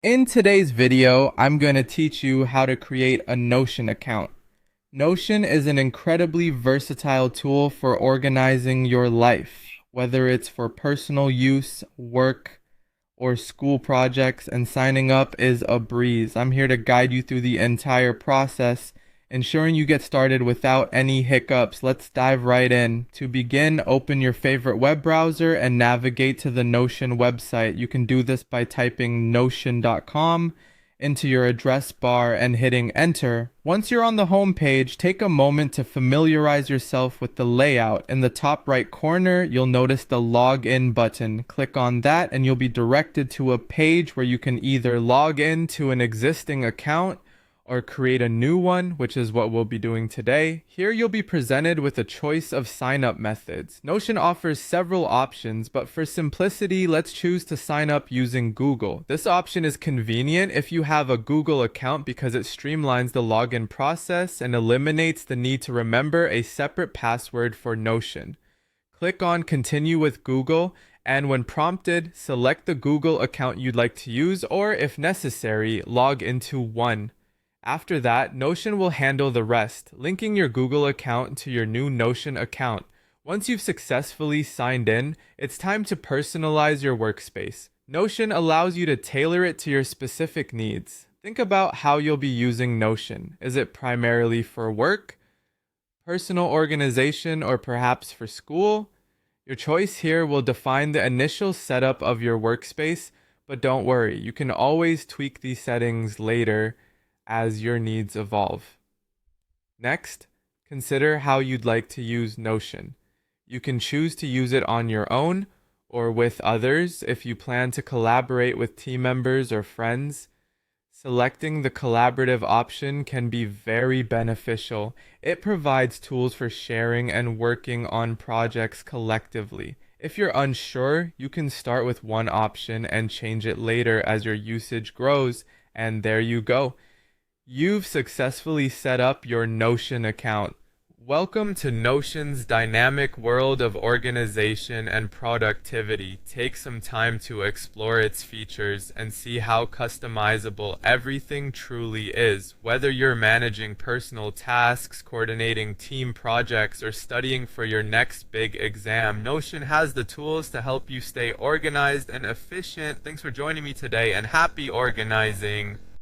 In today's video, I'm going to teach you how to create a Notion account. Notion is an incredibly versatile tool for organizing your life, whether it's for personal use, work, or school projects, and signing up is a breeze. I'm here to guide you through the entire process, ensuring you get started without any hiccups. Let's dive right in. To begin, open your favorite web browser and navigate to the Notion website. You can do this by typing notion.com into your address bar and hitting enter. Once you're on the home page, take a moment to familiarize yourself with the layout. In the top right corner, you'll notice the login button. Click on that and you'll be directed to a page where you can either log in to an existing account or create a new one, which is what we'll be doing today. Here you'll be presented with a choice of sign-up methods. Notion offers several options, but for simplicity, let's choose to sign up using Google. This option is convenient if you have a Google account because it streamlines the login process and eliminates the need to remember a separate password for Notion. Click on Continue with Google, and when prompted, select the Google account you'd like to use, or if necessary, log into one. After that, Notion will handle the rest, linking your Google account to your new Notion account. Once you've successfully signed in, it's time to personalize your workspace. Notion allows you to tailor it to your specific needs. Think about how you'll be using Notion. Is it primarily for work, personal organization, or perhaps for school? Your choice here will define the initial setup of your workspace, but don't worry, you can always tweak these settings later as your needs evolve. Next, consider how you'd like to use Notion. You can choose to use it on your own or with others if you plan to collaborate with team members or friends. Selecting the collaborative option can be very beneficial. It provides tools for sharing and working on projects collectively. If you're unsure, you can start with one option and change it later as your usage grows, and there you go. You've successfully set up your Notion account. Welcome to Notion's dynamic world of organization and productivity. Take some time to explore its features and see how customizable everything truly is. Whether you're managing personal tasks, coordinating team projects, or studying for your next big exam, Notion has the tools to help you stay organized and efficient. Thanks for joining me today, and happy organizing.